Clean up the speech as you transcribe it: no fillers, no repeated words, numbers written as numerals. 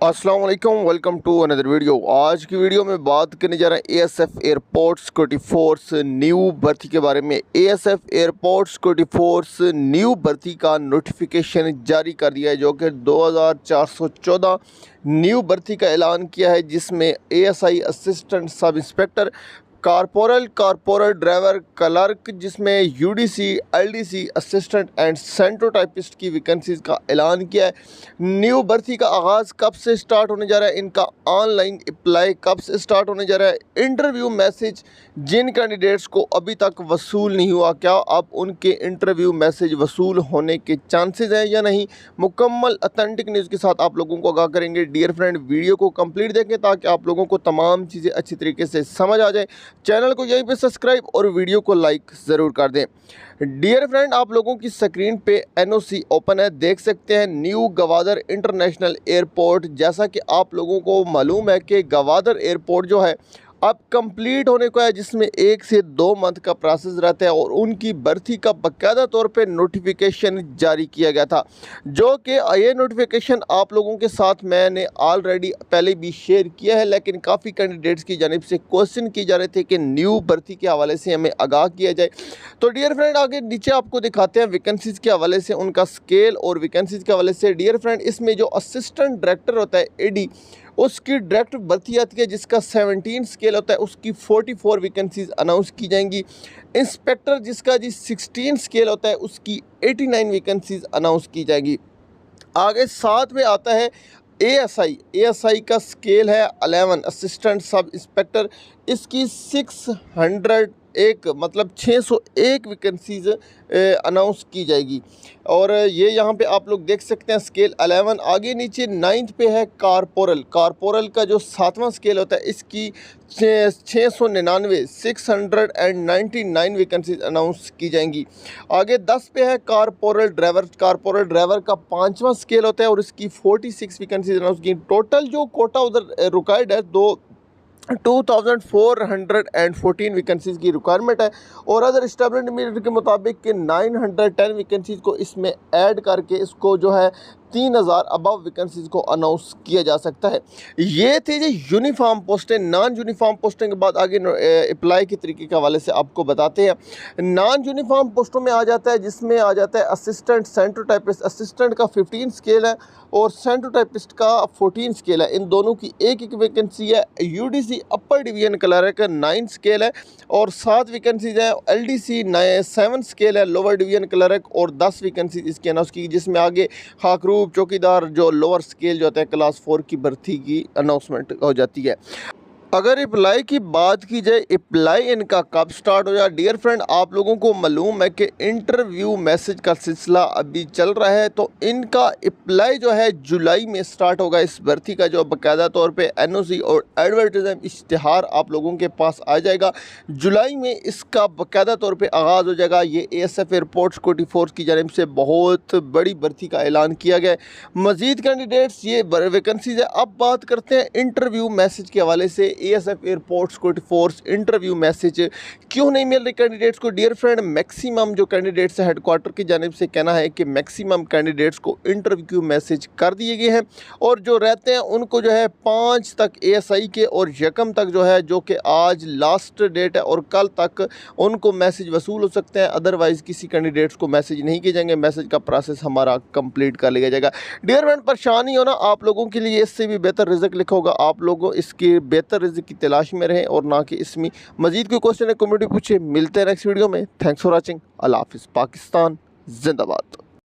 अस्सलाम वालेकुम, welcome to another video. आज की वीडियो में बात करने जा रहे हैं ASF airport security force new भर्ती के बारे में। ASF airport security force new भर्ती का नोटिफिकेशन जारी कर दिया है, जो कि 2414 न्यू भर्ती का ऐलान किया है, जिसमें ASI assistant sub inspector, corporal driver, clerk, जिसमें UDC, LDC, assistant and steno typist की वैकेंसीज का ऐलान किया है। न्यू भर्ती का आगाज़ कब से स्टार्ट होने जा रहा है, इनका ऑनलाइन अप्लाई कब से स्टार्ट होने जा रहा है, इंटरव्यू मैसेज जिन कैंडिडेट्स को अभी तक वसूल नहीं हुआ, क्या अब उनके इंटरव्यू मैसेज वसूल होने के चांसेस हैं या नहीं, मुकम्मल ऑथेंटिक न्यूज़ के साथ आप लोगों को आगाह करेंगे। डियर फ्रेंड, वीडियो को कंप्लीट देखें ताकि आप लोगों को तमाम चीज़ें अच्छी तरीके से समझ आ जाए। चैनल को यहीं पे सब्सक्राइब और वीडियो को लाइक ज़रूर कर दें। डियर फ्रेंड, आप लोगों की स्क्रीन पे एनओसी ओपन है, देख सकते हैं न्यू गवादर इंटरनेशनल एयरपोर्ट। जैसा कि आप लोगों को मालूम है कि गवादर एयरपोर्ट जो है अब कंप्लीट होने को है, जिसमें 1 से 2 मंथ का प्रोसेस रहता है और उनकी भर्ती का बाकायदा तौर पे नोटिफिकेशन जारी किया गया था, जो कि ये नोटिफिकेशन आप लोगों के साथ मैंने ऑलरेडी पहले भी शेयर किया है, लेकिन काफ़ी कैंडिडेट्स की जानिब से क्वेश्चन किए जा रहे थे कि न्यू भर्ती के हवाले से हमें आगाह किया जाए। तो डियर फ्रेंड, आगे नीचे आपको दिखाते हैं वैकेंसीज़ के हवाले से उनका स्केल और वैकेंसीज़ के हवाले से। डियर फ्रेंड, इसमें जो असिस्टेंट डायरेक्टर होता है एडी, उसकी डायरेक्ट भर्ती आती है, जिसका 17 स्केल होता है, उसकी 44 वैकेंसीज अनाउंस की जाएंगी। इंस्पेक्टर जिसका 16 स्केल होता है, उसकी 89 वैकेंसीज अनाउंस की जाएगी। आगे साथ में आता है एएसआई का स्केल है 11, असिस्टेंट सब इंस्पेक्टर, इसकी 601 वैकेंसीज अनाउंस की जाएगी। और ये यहाँ पे आप लोग देख सकते हैं स्केल 11। आगे नीचे 9th पे है कारपोरल का जो 7वां स्केल होता है, इसकी 699 वैकेंसीज अनाउंस की जाएंगी। आगे 10 पे है कारपोरल ड्राइवर का 5वां स्केल होता है और इसकी 46 वैकेंसीज अनाउंस की। टोटल जो कोटा उधर रिक्वायर्ड है 2414 वैकेंसीज़ की रिक्वायरमेंट है, और अदर एस्टेब्लिशमेंट के मुताबिक कि 910 वैकेंसीज़ को इसमें ऐड करके इसको जो है 3000 अबव वैकेंसीज़ को अनाउंस किया जा सकता है। ये थी जी यूनिफॉर्म पोस्टें। नॉन यूनिफॉर्म पोस्टिंग के बाद आगे अप्लाई के तरीके के हवाले से आपको बताते हैं। नॉन यूनिफॉर्म पोस्टों में आ जाता है, जिसमें आ जाता है असिस्टेंट सेंट्रो टाइपिस्ट। असिस्टेंट का 15 स्केल है और सेंट्रो टाइपिस्ट का 14 स्केल है। इन दोनों की एक वैकेंसी है। UDC upper division clerk 9 scale है और 7 वैकेंसीज है। एलडीसी 7 स्केल है लोअर डिवीजन क्लर्क और 10 वैकेंसीज इसकी अनाउंस की, जिसमें आगे खाकरू चौकीदार जो लोअर स्केल जो होता है क्लास 4 की भर्ती की अनाउंसमेंट हो जाती है। अगर अप्लाई की बात की जाए, अप्लाई इनका कब स्टार्ट हो जाए, डियर फ्रेंड, आप लोगों को मालूम है कि इंटरव्यू मैसेज का सिलसिला अभी चल रहा है, तो इनका अप्लाई जो है जुलाई में स्टार्ट होगा। इस भर्ती का जो बाकायदा तौर पे एनओसी और एडवर्टाइजमेंट इश्तिहार आप लोगों के पास आ जाएगा। जुलाई में इसका बाकायदा तौर पे आगाज़ हो जाएगा। ये एएसएफ एयरपोर्ट सिक्योरिटी फोर्स की जानिब से बहुत बड़ी भर्ती का ऐलान किया गया है। मज़ीद कैंडिडेट्स ये वैकेंसीज है। अब बात करते हैं इंटरव्यू मैसेज के हवाले से। ASF airport security force interview message क्यों नहीं मिल रही कैंडिडेट्स को? डियर फ्रेंड, मैक्सिमम जो कैंडिडेट्स है हेडक्वार्टर की जानिब से कहना है कि मैक्सिमम कैंडिडेट्स को इंटरव्यू मैसेज कर दिए गए हैं, और जो रहते हैं उनको जो है 5 तक एएसआई के और यकम तक जो है, जो कि आज लास्ट डेट है, और कल तक उनको मैसेज वसूल हो सकते हैं। अदरवाइज़ किसी कैंडिडेट्स को मैसेज नहीं किए जाएंगे। मैसेज का प्रोसेस हमारा कंप्लीट कर लिया जाएगा। डियर फ्रेंड, परेशानी होना आप लोगों के लिए, इससे भी बेहतर रिजल्ट लिखा होगा। आप लोगों इसकी बेहतर रिजल्ट की तलाश में रहें और ना कि इसमें मजीद कोई क्वेश्चन है कम्युनिटी पूछे। मिलते हैं नेक्स्ट वीडियो में। Thanks for watching. अल्लाह हाफिज़। पाकिस्तान जिंदाबाद।